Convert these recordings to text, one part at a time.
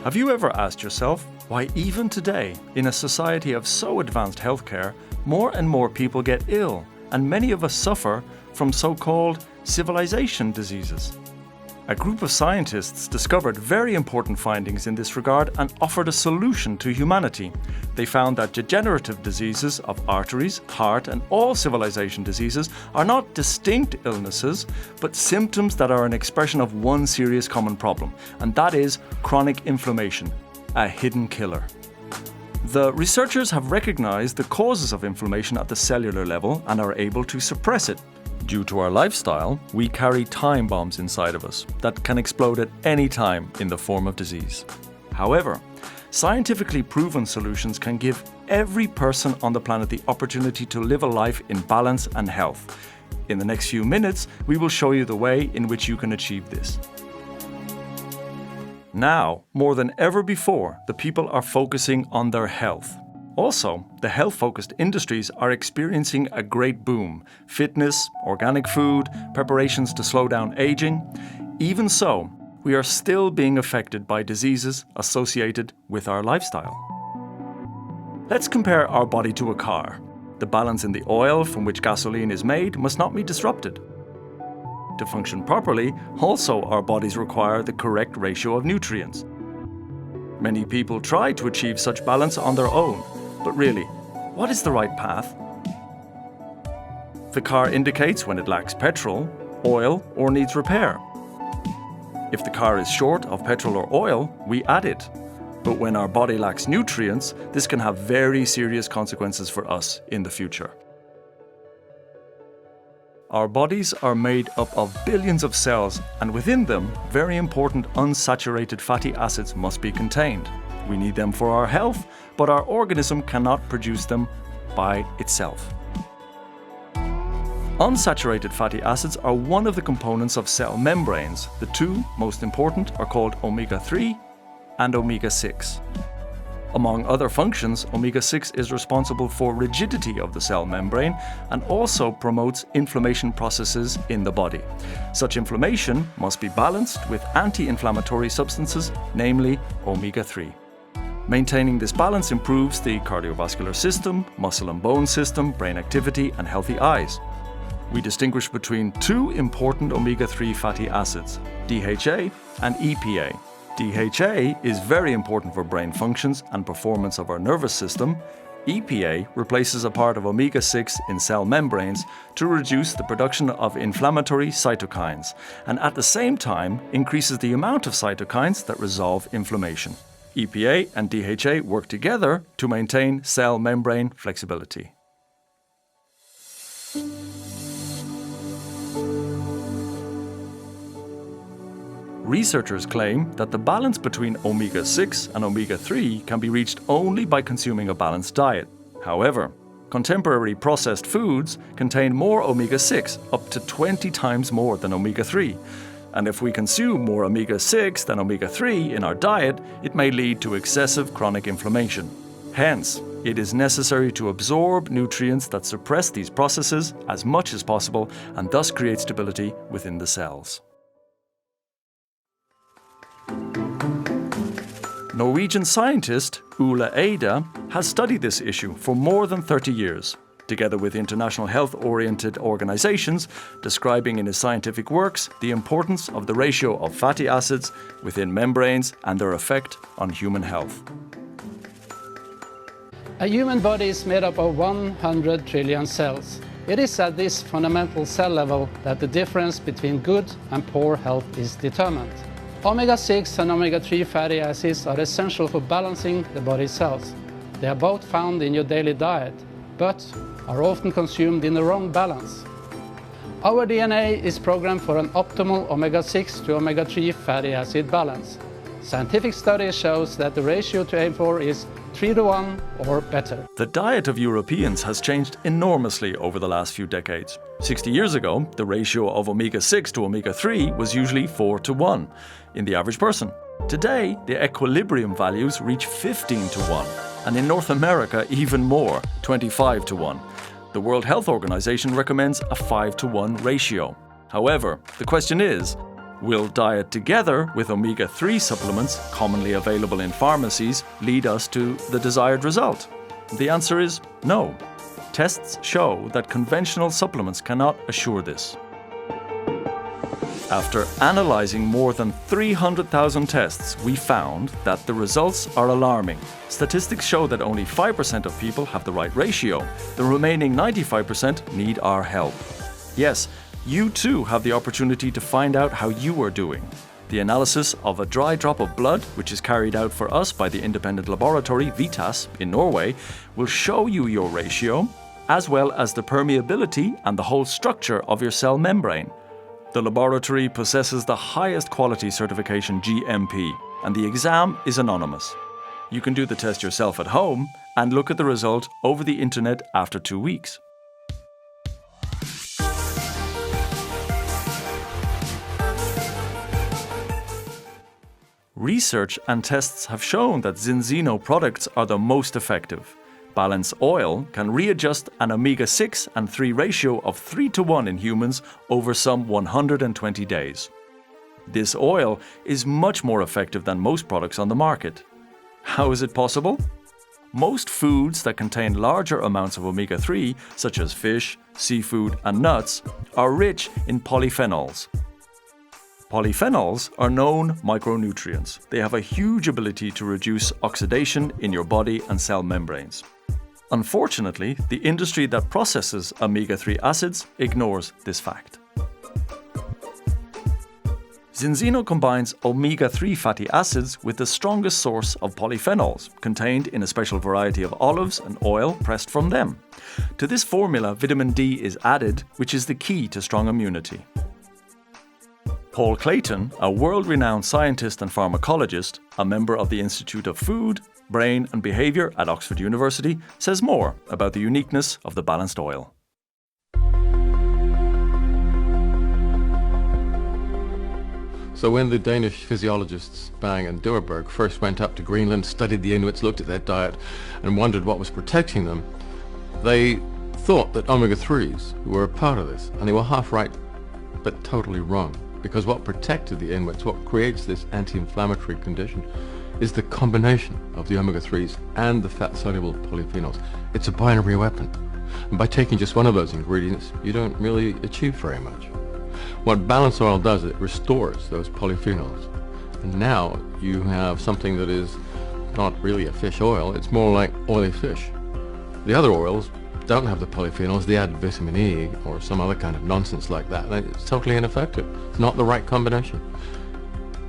Have you ever asked yourself why even today, in a society of so advanced healthcare, more and more people get ill and many of us suffer from so-called civilization diseases? A group of scientists discovered very important findings in this regard and offered a solution to humanity. They found that degenerative diseases of arteries, heart, and all civilization diseases are not distinct illnesses, but symptoms that are an expression of one serious common problem, and that is chronic inflammation, a hidden killer. The researchers have recognized the causes of inflammation at the cellular level and are able to suppress it. Due to our lifestyle, we carry time bombs inside of us that can explode at any time in the form of disease. However, scientifically proven solutions can give every person on the planet the opportunity to live a life in balance and health. In the next few minutes, we will show you the way in which you can achieve this. Now, more than ever before, the people are focusing on their health. Also, the health-focused industries are experiencing a great boom. Fitness, organic food, preparations to slow down aging. Even so, we are still being affected by diseases associated with our lifestyle. Let's compare our body to a car. The balance in the oil from which gasoline is made must not be disrupted. To function properly, also our bodies require the correct ratio of nutrients. Many people try to achieve such balance on their own. But really, what is the right path? The car indicates when it lacks petrol, oil, or needs repair. If the car is short of petrol or oil, we add it. But when our body lacks nutrients, this can have very serious consequences for us in the future. Our bodies are made up of billions of cells, and within them, very important unsaturated fatty acids must be contained. We need them for our health, but our organism cannot produce them by itself. Unsaturated fatty acids are one of the components of cell membranes. The two most important are called omega-3 and omega-6. Among other functions, omega-6 is responsible for rigidity of the cell membrane and also promotes inflammation processes in the body. Such inflammation must be balanced with anti-inflammatory substances, namely omega-3. Maintaining this balance improves the cardiovascular system, muscle and bone system, brain activity, and healthy eyes. We distinguish between two important omega-3 fatty acids, DHA and EPA. DHA is very important for brain functions and performance of our nervous system. EPA replaces a part of omega-6 in cell membranes to reduce the production of inflammatory cytokines, and at the same time increases the amount of cytokines that resolve inflammation. EPA and DHA work together to maintain cell membrane flexibility. Researchers claim that the balance between omega-6 and omega-3 can be reached only by consuming a balanced diet. However, contemporary processed foods contain more omega-6, up to 20 times more than omega-3. And if we consume more omega-6 than omega-3 in our diet, it may lead to excessive chronic inflammation. Hence, it is necessary to absorb nutrients that suppress these processes as much as possible and thus create stability within the cells. Norwegian scientist Ole Eide has studied this issue for more than 30 years, together with international health-oriented organizations, describing in his scientific works the importance of the ratio of fatty acids within membranes and their effect on human health. A human body is made up of 100 trillion cells. It is at this fundamental cell level that the difference between good and poor health is determined. Omega-6 and omega-3 fatty acids are essential for balancing the body's cells. They are both found in your daily diet, but are often consumed in the wrong balance. Our DNA is programmed for an optimal omega-6 to omega-3 fatty acid balance. Scientific studies shows that the ratio to aim for is 3-to-1 or better. The diet of Europeans has changed enormously over the last few decades. 60 years ago, the ratio of omega-6 to omega-3 was usually 4-to-1 in the average person. Today, the equilibrium values reach 15-to-1, and in North America even more, 25-to-1. The World Health Organization recommends a 5-to-1 ratio. However, the question is Will diet together with omega-3 supplements commonly available in pharmacies lead us to the desired result? The answer is no. Tests show that conventional supplements cannot assure this. After analyzing more than 300,000 tests, we found that the results are alarming. Statistics show that only 5% of people have the right ratio. The remaining 95% need our help. Yes, you too have the opportunity to find out how you are doing. The analysis of a dry drop of blood, which is carried out for us by the independent laboratory Vitek in Norway, will show you your ratio, as well as the permeability and the whole structure of your cell membrane. The laboratory possesses the highest quality certification GMP, and the exam is anonymous. You can do the test yourself at home and look at the result over the internet after 2 weeks. Research and tests have shown that Zinzino products are the most effective. Balance Oil can readjust an omega-6 and 3 ratio of 3:1 in humans over some 120 days. This oil is much more effective than most products on the market. How is it possible? Most foods that contain larger amounts of omega-3, such as fish, seafood, and nuts, are rich in polyphenols. Polyphenols are known micronutrients. They have a huge ability to reduce oxidation in your body and cell membranes. Unfortunately, the industry that processes omega-3 acids ignores this fact. Zinzino combines omega-3 fatty acids with the strongest source of polyphenols, contained in a special variety of olives and oil pressed from them. To this formula, vitamin D is added, which is the key to strong immunity. Paul Clayton, a world-renowned scientist and pharmacologist, a member of the Institute of Food, Brain and Behaviour at Oxford University, says more about the uniqueness of the balanced oil. So when the Danish physiologists Bang and Duerberg first went up to Greenland, studied the Inuits, looked at their diet and wondered what was protecting them, they thought that omega-3s were a part of this, and they were half right but totally wrong. Because what protected the Inuits, what creates this anti-inflammatory condition, is the combination of the omega-3s and the fat-soluble polyphenols. It's a binary weapon. And by taking just one of those ingredients, you don't really achieve very much. What Balance Oil does, it restores those polyphenols. And now you have something that is not really a fish oil, it's more like oily fish. The other oils don't have the polyphenols, they add vitamin E or some other kind of nonsense like that. It's totally ineffective. It's not the right combination.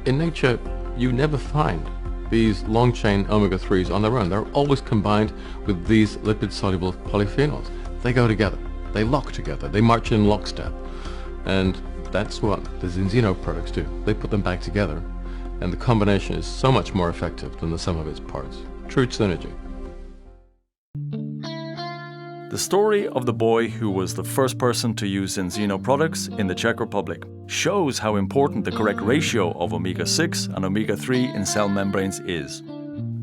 In nature, you never find these long-chain omega-3s on their own. They're always combined with these lipid-soluble polyphenols. They go together. They lock together. They march in lockstep. And that's what the Zinzino products do. They put them back together, and the combination is so much more effective than the sum of its parts. True synergy. The story of the boy who was the first person to use Zinzino products in the Czech Republic shows how important the correct ratio of omega-6 and omega-3 in cell membranes is.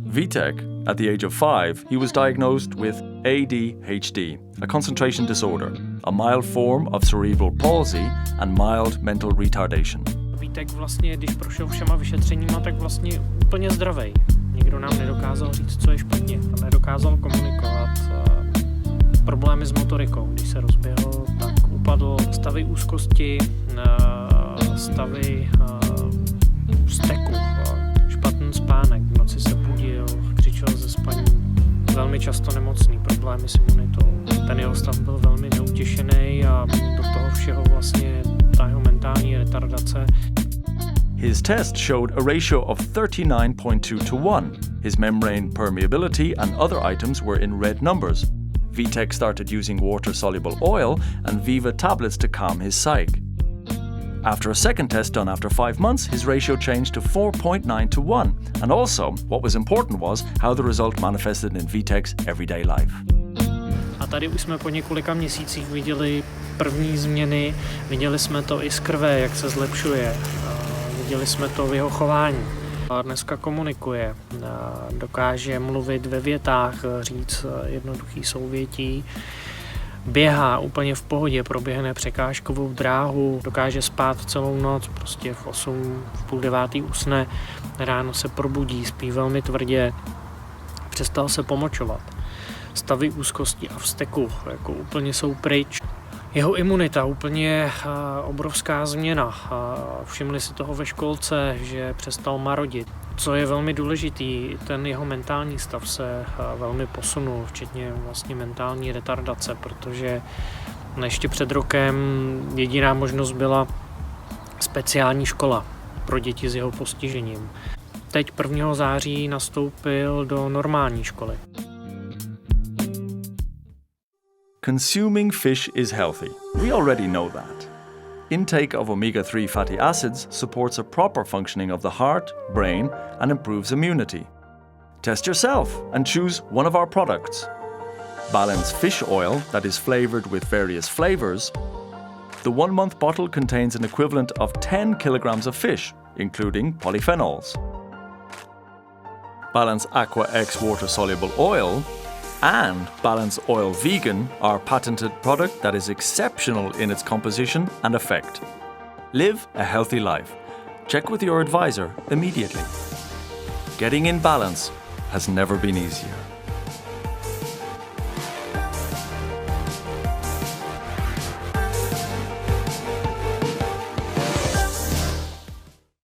Vitek, at the age of 5, he was diagnosed with ADHD, a concentration disorder, a mild form of cerebral palsy and mild mental retardation. Vitek vlastně, když prošel všema vyšetřeníma, tak vlastně úplně zdravej. Nikdo nám nedokázal říct, co je špatně. Nedokázal komunikovat. Problémy s motorikou, když se rozběhl, tak upadl, stavy úzkosti, stavy vzteku, špatný spánek, v noci se budil, křičel ze spaní, velmi často nemocný, problémy s imunitou. Ten jeho stav byl velmi neutěšený a do toho všeho vlastně ta jeho mentální retardace. His test showed a ratio of 39.2:1. His membrane permeability and other items were in red numbers. Vitek started using water-soluble oil and Viva tablets to calm his psyche. After a second test done after 5 months, his ratio changed to 4.9:1. And also, what was important was how the result manifested in Vitek's everyday life. A tady už jsme po několika měsících viděli první změny, viděli jsme to i z krve, jak se zlepšuje, viděli jsme to v jeho chování. A dneska komunikuje, dokáže mluvit ve větách, říct jednoduchý souvětí, běhá úplně v pohodě, proběhne překážkovou dráhu, dokáže spát celou noc, prostě v 8, v půl 9 usne, ráno se probudí, spí velmi tvrdě, přestal se pomočovat. Stavy úzkosti a vzteku jako úplně jsou pryč. Jeho imunita úplně obrovská změna. Všimli si toho ve školce, že přestal marodit. Co je velmi důležitý, ten jeho mentální stav se velmi posunul, včetně vlastně mentální retardace, protože ještě před rokem jediná možnost byla speciální škola pro děti s jeho postižením. Teď 1. září nastoupil do normální školy. Consuming fish is healthy. We already know that. Intake of omega-3 fatty acids supports a proper functioning of the heart, brain, and improves immunity. Test yourself and choose one of our products. Balance fish oil that is flavored with various flavors. The 1-month bottle contains an equivalent of 10 kilograms of fish, including polyphenols. Balance Aqua X water-soluble oil and Balance Oil Vegan, our patented product that is exceptional in its composition and effect. Live a healthy life. Check with your advisor immediately. Getting in balance has never been easier.